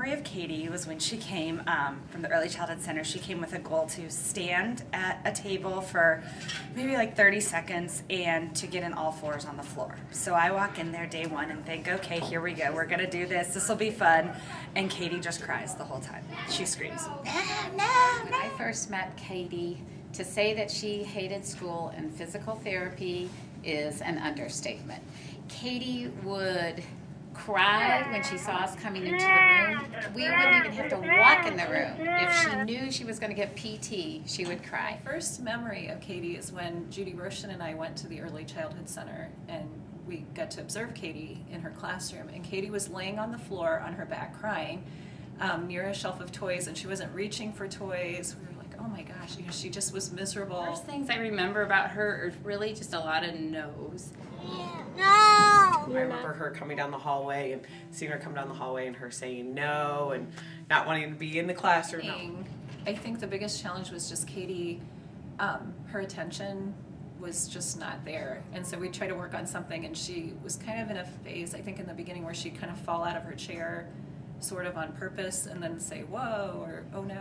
memory of Katy was when she came from the Early Childhood Center. She came with a goal to stand at a table for maybe like 30 seconds and to get in all fours on the floor. So I walk in there day one and think, okay, here we go. We're going to do this. This will be fun. And Katy just cries the whole time. She screams. When I first met Katy, to say that she hated school and physical therapy is an understatement. Katy would cry when she saw us coming into the room. We wouldn't even have to walk in the room. If she knew she was going to get PT, she would cry. My first memory of Katy is when Judy Roshan and I went to the Early Childhood Center, and we got to observe Katy in her classroom, and Katy was laying on the floor on her back crying near a shelf of toys, and she wasn't reaching for toys. We were like, oh my gosh, you know, she just was miserable. First things I remember about her are really just a lot of no's. No! I remember her coming down the hallway and seeing her come down the hallway and her saying no and not wanting to be in the classroom. No. I think the biggest challenge was just Katy, her attention was just not there. And so we tried to work on something, and she was kind of in a phase, I think in the beginning, where she'd kind of fall out of her chair sort of on purpose and then say whoa or oh no.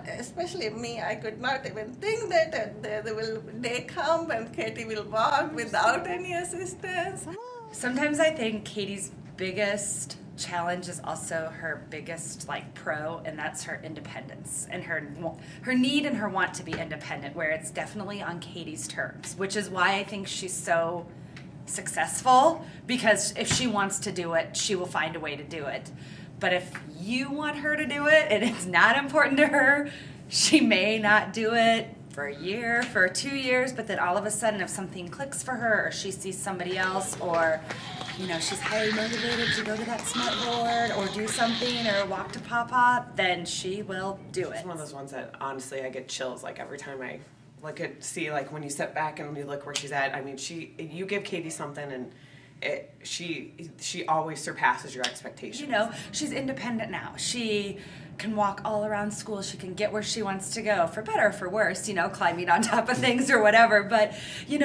Especially me, I could not even think that they come and Katy will walk without any assistance. Sometimes I think Katy's biggest challenge is also her biggest pro, and that's her independence and her need and her want to be independent, where it's definitely on Katy's terms, which is why I think she's so successful, because if she wants to do it, she will find a way to do it. But if you want her to do it and it's not important to her, she may not do it for a year, for 2 years, but then all of a sudden if something clicks for her, or she sees somebody else, or she's highly motivated to go to that smart board or do something or walk to Papa, then she will do it. It's one of those ones that honestly I get chills every time I look at, when you step back and you look where she's at. I mean, you give Katy something and she always surpasses your expectations. She's independent now. She can walk all around school. She can get where she wants to go, for better or for worse, climbing on top of things or whatever. But,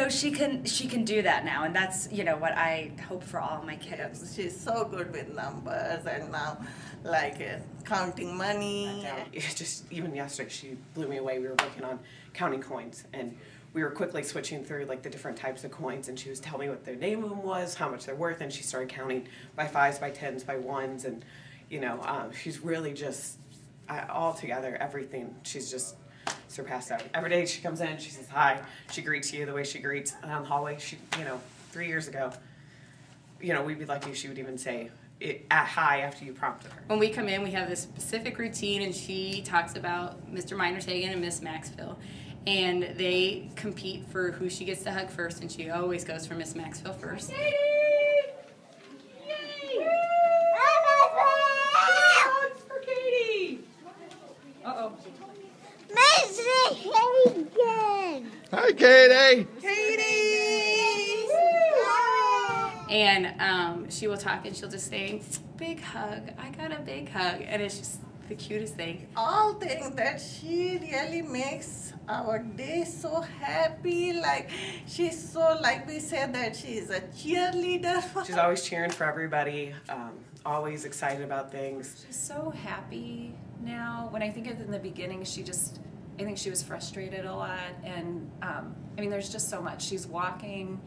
she can do that now. And that's, what I hope for all my kiddos. She's so good with numbers, and now, counting money. Just even yesterday, she blew me away. We were working on counting coins, and we were quickly switching through the different types of coins, and she was telling me what the name of them was, how much they're worth, and she started counting by 5s, by 10s, by 1s, and she's really just all together, everything. She's just surpassed that. Every day she comes in, she says hi, she greets you the way she greets down the hallway. She, 3 years ago, we'd be lucky if she would even say hi after you prompted her. When we come in, we have this specific routine, and she talks about Mr. Minertagen and Miss Maxville. And they compete for who she gets to hug first, and she always goes for Miss Maxville first. Hugs for Katy! Uh-oh. Mr. Hagen! Hi, Katy! Katy! And she will talk, and she'll just say, big hug, I got a big hug. And it's just the cutest thing. All things that she really makes our day so happy. She's so, we said, that she's a cheerleader. She's always cheering for everybody, always excited about things. She's so happy now. When I think of in the beginning, I think she was frustrated a lot, and there's just so much. She's walking,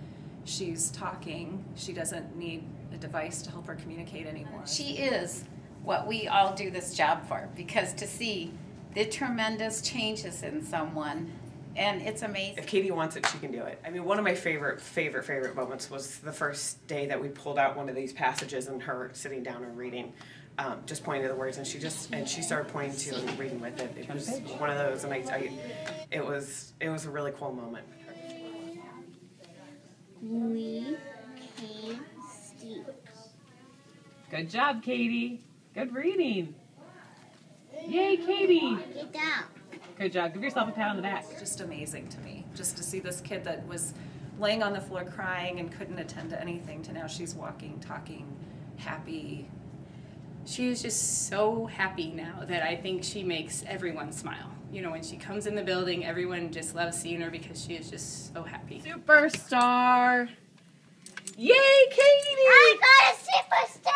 she's talking, she doesn't need a device to help her communicate anymore. She is what we all do this job for, because to see the tremendous changes in someone, and it's amazing. If Katy wants it, she can do it. One of my favorite moments was the first day that we pulled out one of these passages and her sitting down and reading, just pointing to the words, and she started pointing to and reading with it. It was one of those, and it was a really cool moment. We can steal. Good job, Katy. Good reading. Yay, Katy. Get down. Good job. Give yourself a pat on the back. It's just amazing to me, just to see this kid that was laying on the floor crying and couldn't attend to anything, to now she's walking, talking, happy. She is just so happy now that I think she makes everyone smile. When she comes in the building, everyone just loves seeing her because she is just so happy. Superstar. Yay, Katy. I got a superstar.